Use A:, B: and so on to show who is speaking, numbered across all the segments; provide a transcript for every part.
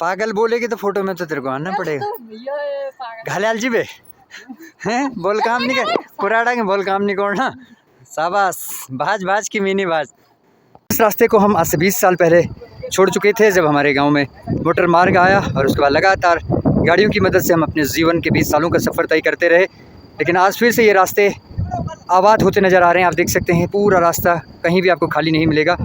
A: पागल बोलेगी तो फोटो में तो तेरे को आना पड़ेगा। घायल जी बे हैं बोल काम नहीं कर कुराड़ा के बोल काम नहीं करना। शाबाश भाज भाज की मिनी भाज। इस रास्ते को हम आज से 20 साल पहले छोड़ चुके थे जब हमारे गांव में मोटर मार्ग आया और उसके बाद लगातार गाड़ियों की मदद से हम अपने जीवन के 20 सालों का सफ़र तय करते रहे। लेकिन आज फिर से ये रास्ते आबाद होते नज़र आ रहे हैं। आप देख सकते हैं पूरा रास्ता कहीं भी आपको खाली नहीं मिलेगा।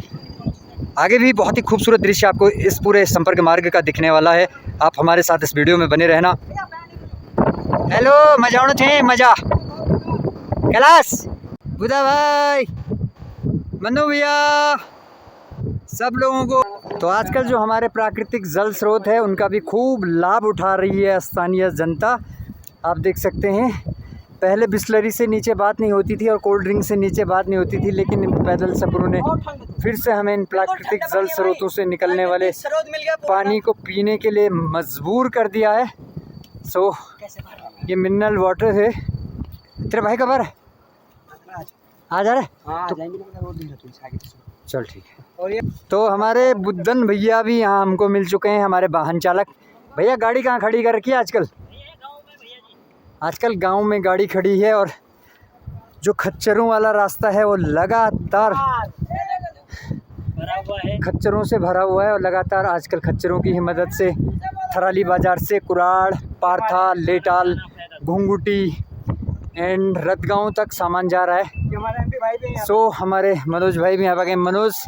A: आगे भी बहुत ही खूबसूरत दृश्य आपको इस पूरे संपर्क मार्ग का दिखने वाला है। आप हमारे साथ इस वीडियो में बने रहना। हेलो मजा थे मजा कैलाश बुधा भाई मनु भैया सब लोगों को। तो आजकल जो हमारे प्राकृतिक जल स्रोत है उनका भी खूब लाभ उठा रही है स्थानीय जनता। आप देख सकते हैं पहले बिस्लरी से नीचे बात नहीं होती थी और कोल्ड ड्रिंक से नीचे बात नहीं होती थी, लेकिन पैदल सफरों ने फिर से हमें इन प्राकृतिक जल स्रोतों से निकलने वाले पानी को पीने के लिए मजबूर कर दिया है। सो ये मिनरल वाटर है। तेरे भाई कब आ रहा है? आ जा रहा है तो चल ठीक है। और ये तो हमारे बुद्धन भैया भी यहाँ हमको मिल चुके हैं, हमारे वाहन चालक भैया। गाड़ी कहाँ खड़ी कर रखी है आजकल? आजकल गांव में गाड़ी खड़ी है और जो खच्चरों वाला रास्ता है वो लगातार खच्चरों से भरा हुआ है और लगातार आजकल खच्चरों की ही मदद से थराली बाज़ार से कुराड़, पारथा, लेटाल, घुंगुटी एंड रतगांव तक सामान जा रहा है। सो हमारे मनोज भाई भी यहाँ पर गए। मनोज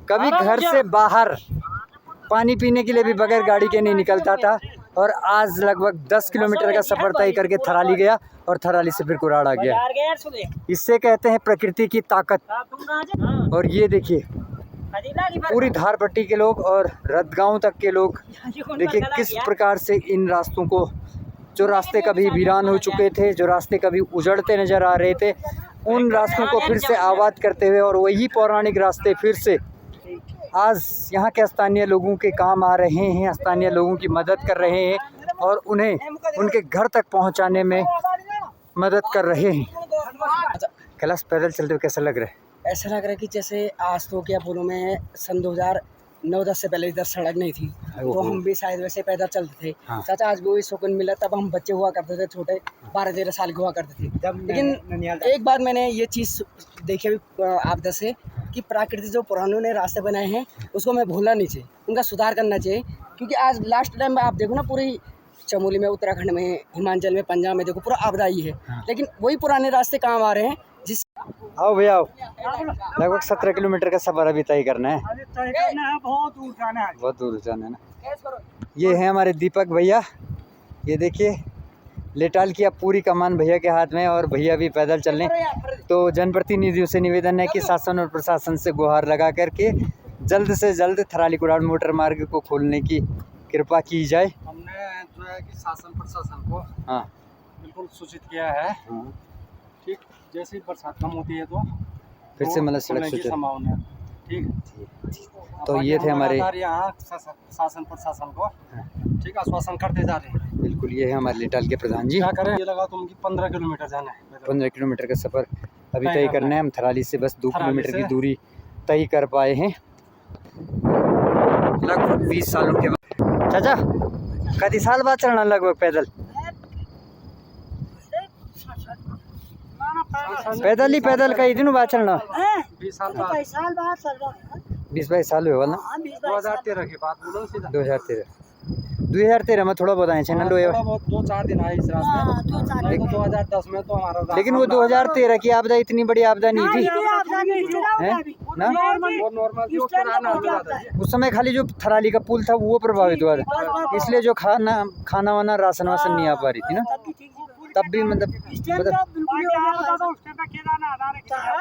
A: कभी घर से बाहर पानी पीने के लिए भी बगैर गाड़ी के नहीं निकलता था और आज लगभग 10 किलोमीटर का सफ़र तय करके थराली गया और थराली से फिर कुराड़ आ गया। इससे कहते हैं प्रकृति की ताकत। और ये देखिए पूरी धार पट्टी के लोग और रतगांव तक के लोग देखिए किस प्रकार से इन रास्तों को, जो रास्ते कभी वीरान हो चुके थे, जो रास्ते कभी उजड़ते नज़र आ रहे थे, उन रास्तों को फिर से आबाद करते हुए और वही पौराणिक रास्ते फिर से आज यहाँ के स्थानीय लोगों के काम आ रहे हैं, स्थानीय लोगों की मदद कर रहे हैं और उन्हें उनके घर तक पहुँचाने में मदद कर रहे हैं। कैलाश पैदल चलते हुए कैसा लग रहा है?
B: ऐसा लग रहा है कि जैसे आज तो क्या बोलूँ मैं, सन 2009-10 से पहले इधर सड़क नहीं थी तो हम भी शायद वैसे पैदल चलते थे।
A: हाँ।
B: चाचा आज भी वही सुकून मिला, तब हम बच्चे हुआ करते थे, छोटे 12-13 साल के हुआ करते थे। लेकिन एक बार मैंने ये चीज़ देखी अभी आपदा से कि प्राकृतिक जो पुरानों ने रास्ते बनाए हैं उसको मैं भूलना नहीं चाहिए, उनका सुधार करना चाहिए। क्योंकि आज लास्ट टाइम में आप देखो ना, पूरी चमोली में, उत्तराखंड में, हिमाचल में, पंजाब में देखो पूरा आपदा ही है।
A: हाँ।
B: लेकिन वही पुराने रास्ते काम आ रहे हैं जिस
A: आओ भैया आओ। लगभग 17 किलोमीटर का सफ़र अभी तय करना है।
B: बहुत दूर जाना है,
A: बहुत दूर जाना है ना। ये है हमारे दीपक भैया। ये देखिए लेटाल की अब पूरी कमान भैया के हाथ में और भैया भी पैदल चल रहे। तो जनप्रतिनिधियों से निवेदन है कि शासन और प्रशासन से गुहार लगा करके जल्द से जल्द थराली कुराड़ मोटर मार्ग को खोलने की कृपा की जाए।
C: हमने जो है कि शासन प्रशासन को
A: हाँ
C: बिल्कुल सूचित किया है।
A: हाँ।
C: ठीक, जैसे ही बरसात कम होती है तो
A: फिर से मतलब सड़क
C: की संभावना है। ठीक,
A: तो ये थे हमारे
C: यहाँ शासन प्रशासन को ठीक आश्वासन करते जा रहे हैं।
A: बिल्कुल ये है हमारे लेटाल के प्रधान जी।
C: क्या करें, ये लगा तुम 15 किलोमीटर जाना है।
A: 15 किलोमीटर का सफ़र अभी तय करना है। हम थराली से बस 2 किलोमीटर की दूरी तय कर पाए हैं लगभग 20 सालों के बाद। चाचा कई साल बाद चलना लगभग पैदल? पैदल ही पैदल कई दिनों बाद चलना?
C: 20 साल बाद
A: 20-22 साल हुए वाला।
C: 2013 की बात बोलो सीधा।
A: 2013 में थोड़ा बहुत आए चैनल
C: 2-4 दिन आए इस रास्ते। लेकिन 2010 में तो हमारा,
A: लेकिन वो 2013 की आपदा इतनी बड़ी आपदा नहीं थी है ना।
C: वो नॉर्मल
A: उस समय खाली जो थराली का पुल था वो प्रभावित हुआ था, इसलिए जो खाना वाना राशन वासन नहीं आ पा रही थी ना। तब भी मतलब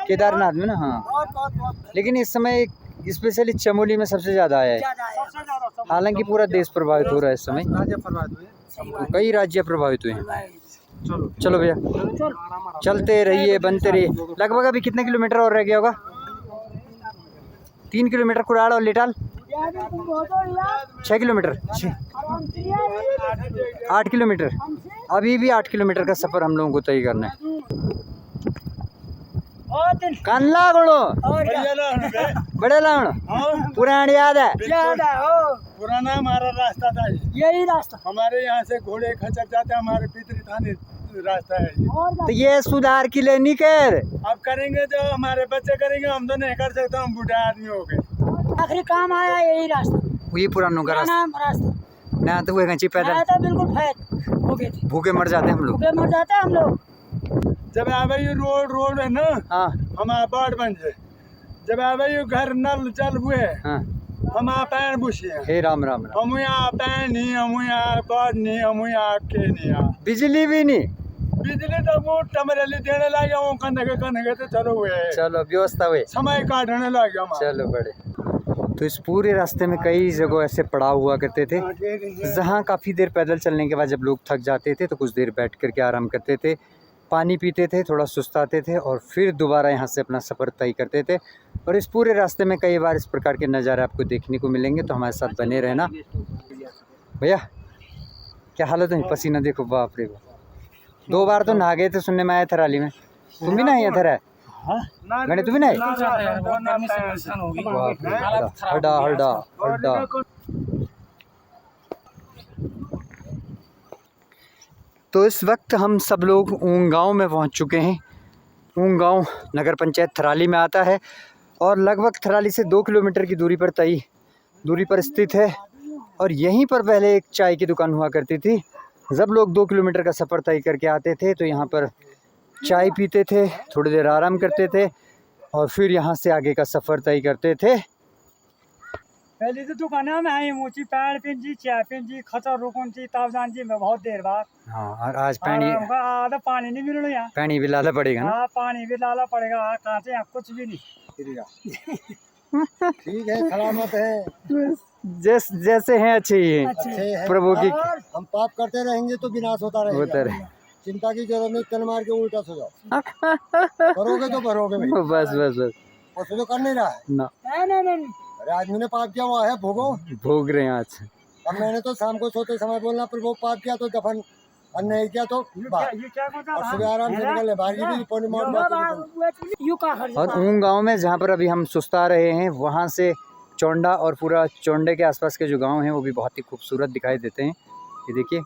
A: केदारनाथ में ना। हाँ, लेकिन इस समय स्पेशली चमोली में सबसे ज़्यादा आया है। हालांकि पूरा देश प्रभावित हो रहा है इस समय, कई राज्य प्रभावित हुए हैं। चलो भैया चलते रहिए, बनते रहिए। लगभग अभी कितने किलोमीटर और रह गया होगा? 3 किलोमीटर कुराड़ और लेटाल 6 किलोमीटर 8 किलोमीटर। अभी भी 8 किलोमीटर का सफ़र हम लोगों को तय करना है। कानला गुणो बड़े लाउण पुरानी याद है
D: पुराना हमारा रास्ता था ये।
B: यही रास्ता।
D: हमारे यहाँ से घोड़े खचर जाते, हमारे पितरी थाने रास्ता है ये।
A: तो ये सुधार की ले नहीं कर।
D: अब करेंगे जो हमारे बच्चे करेंगे, हम तो नहीं कर सकते, हम बूढ़े आदमी हो गए।
B: आखिरी काम आया यही रास्ता,
A: ये पुरानों का रास्ता
B: रास्ता
A: ना, तो वो कहीं पैदल
B: तो बिल्कुल फैल हो गए थे,
A: भूखे मर जाते हम लोग।
B: भूखे मर जाते हम लोग।
D: जब आवे ये रोड है ना,
A: हाँ
D: हम बाट बन जाए। जब आवे ये घर नल चल हुए,
A: हाँ।
D: हम पैन बुशिए,
A: हे राम राम राम।
D: हम यहाँ पैन नहीं, हम यहाँ बाट नहीं, हम यहाँ के नहीं।
A: बिजली भी नहीं,
D: बिजली तो वो टमरेली देने लगे, वो कन्ने तो चलो हुए,
A: चलो व्यवस्था हुई,
D: समय काटने लगे हम।
A: चलो बड़े। तो इस पूरे रास्ते में कई जगह ऐसे पड़ाव हुआ करते थे, जहाँ काफ़ी देर पैदल चलने के बाद जब लोग थक जाते थे तो कुछ देर बैठ करके आराम करते थे, पानी पीते थे, थोड़ा सुस्ताते थे और फिर दोबारा यहाँ से अपना सफ़र तय करते थे। और इस पूरे रास्ते में कई बार इस प्रकार के नज़ारे आपको देखने को मिलेंगे, तो हमारे साथ बने रहना। भैया क्या हालत है, पसीना देखो, बाप रे बाप। 2 बार तो नहा गए थे, सुनने में आया था रैली में। तुम भी नहाए थे? गणे तुम भी नहाए? हड्डा हड्डा हड्डा। तो इस वक्त हम सब लोग ऊंग गाँव में पहुंच चुके हैं। ऊंग गाँव नगर पंचायत थराली में आता है और लगभग थराली से 2 किलोमीटर की दूरी पर स्थित है। और यहीं पर पहले एक चाय की दुकान हुआ करती थी। जब लोग 2 किलोमीटर का सफ़र तय करके आते थे तो यहाँ पर चाय पीते थे, थोड़ी देर आराम करते थे और फिर यहाँ से आगे का सफ़र तय करते थे।
C: पहले तो दुकाना में आई मोची पैर पिंजी चाय पिंजी खचर रुकन ची तब जान जी मैं बहुत देर बाद।
A: हाँ, और आज
C: आधा पानी नहीं मिल रहा,
A: पानी भी लाना पड़ेगा ना।
C: हाँ पानी भी लाना पड़ेगा, कांचे यहाँ कुछ भी नहीं।
D: ठीक है, सलामत है,
A: जैसे हैं अच्छे ही हैं,
D: अच्छे हैं।
A: प्रभु की।
D: हम पाप करते रहेंगे तो विनाश होता रहेगा।
A: होता रहे।
D: चिंता की जरूरत नहीं, तन मार के उल्टा सो जाओ। करोगे तो भरोगे भाई।
A: बस बस बस
D: और तो कर नहीं रहा है
A: ना।
B: नहीं।
D: अरे आदमी ने पाप किया हुआ है, भोगो।
A: भोग रहे हैं आज।
D: अब मैंने तो शाम को सोते समय बोलना, पर वो पाप किया तो दफन, और नहीं किया तो और सुबह आराम से निकल ले बाहर।
A: और ऊंग गांव में जहाँ पर अभी हम सुस्ता रहे हैं, वहाँ से चौंडा और पूरा चौंडे के आसपास के जो गांव हैं वो भी बहुत ही खूबसूरत दिखाई देते हैं। ये देखिए।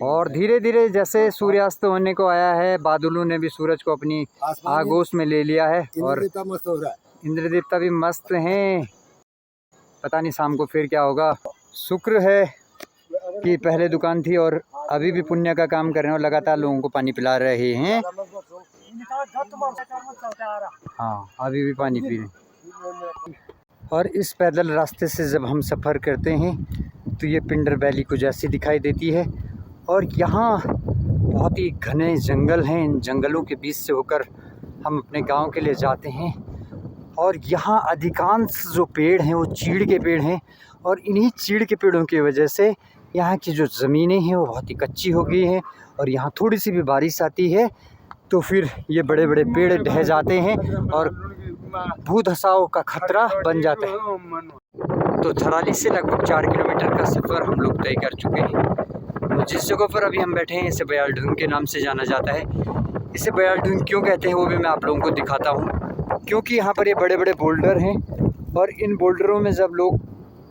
A: और धीरे धीरे जैसे सूर्यास्त होने को आया है, बादलों ने भी सूरज को अपनी आगोश में ले लिया है और
D: मस्त हो रहा है।
A: इंद्र देवता भी मस्त हैं। पता नहीं शाम को फिर क्या होगा। शुक्र है कि पहले दुकान थी और अभी भी पुण्य का काम कर रहे हैं और लगातार लोगों को पानी पिला रहे हैं। हाँ, अभी भी पानी पी रहे हैं। और इस पैदल रास्ते से जब हम सफ़र करते हैं तो ये पिंडर वैली कुछ ऐसी दिखाई देती है। और यहाँ बहुत ही घने जंगल हैं। इन जंगलों के बीच से होकर हम अपने गांव के लिए जाते हैं। और यहाँ अधिकांश जो पेड़ हैं वो चीड़ के पेड़ हैं और इन्हीं चीड़ के पेड़ों की वजह से यहाँ की जो ज़मीनें हैं वो बहुत ही कच्ची हो गई हैं। और यहाँ थोड़ी सी भी बारिश आती है तो फिर ये बड़े बड़े पेड़ ढह जाते हैं और भूधसाव का खतरा बन जाता है। तो थराली से लगभग 4 किलोमीटर का सफ़र हम लोग तय कर चुके हैं। तो जिस जगह पर अभी हम बैठे हैं इसे बयाल ढूंग के नाम से जाना जाता है। इसे बयाल ढूंग क्यों कहते हैं वो भी मैं आप लोगों को दिखाता हूँ। क्योंकि यहाँ पर ये बड़े बड़े बोल्डर हैं और इन बोल्डरों में जब लोग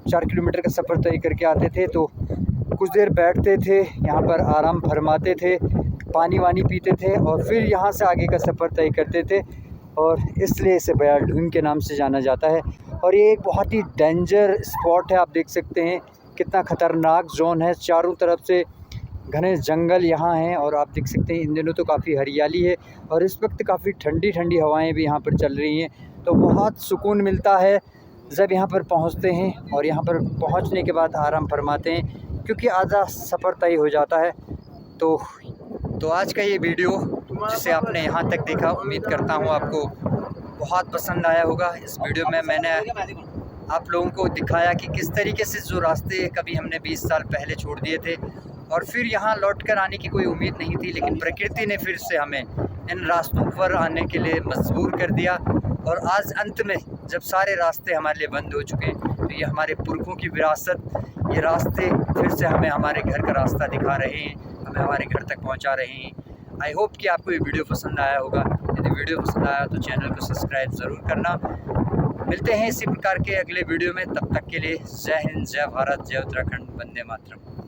A: 4 किलोमीटर का सफ़र तय करके आते थे तो कुछ देर बैठते थे, यहाँ पर आराम फरमाते थे, पानी वानी पीते थे और फिर यहाँ से आगे का सफ़र तय करते थे। और इसलिए इसे बयाल ढूंग के नाम से जाना जाता है। और ये एक बहुत ही डेंजर स्पॉट है। आप देख सकते हैं कितना ख़तरनाक जोन है। चारों तरफ से घने जंगल यहाँ हैं और आप देख सकते हैं इन दिनों तो काफ़ी हरियाली है और इस वक्त काफ़ी ठंडी ठंडी हवाएं भी यहाँ पर चल रही हैं। तो बहुत सुकून मिलता है जब यहाँ पर पहुँचते हैं और यहाँ पर पहुँचने के बाद आराम फरमाते हैं क्योंकि आधा सफ़र तय हो जाता है। तो आज का ये वीडियो जिसे आपने यहाँ तक देखा, उम्मीद करता हूँ आपको बहुत पसंद आया होगा। इस वीडियो में मैंने आप लोगों को दिखाया कि किस तरीके से जो रास्ते कभी हमने 20 साल पहले छोड़ दिए थे और फिर यहाँ लौट कर आने की कोई उम्मीद नहीं थी, लेकिन प्रकृति ने फिर से हमें इन रास्तों पर आने के लिए मजबूर कर दिया। और आज अंत में जब सारे रास्ते हमारे लिए बंद हो चुके हैं तो ये हमारे पुरखों की विरासत, ये रास्ते फिर से हमें हमारे घर का रास्ता दिखा रहे हैं, हमें हमारे घर तक पहुँचा रहे हैं। आई होप कि आपको ये वीडियो पसंद आया होगा। यदि वीडियो पसंद आया तो चैनल को सब्सक्राइब ज़रूर करना। मिलते हैं इसी प्रकार के अगले वीडियो में, तब तक के लिए जय हिंद, जय भारत, जय उत्तराखंड, वंदे मातरम।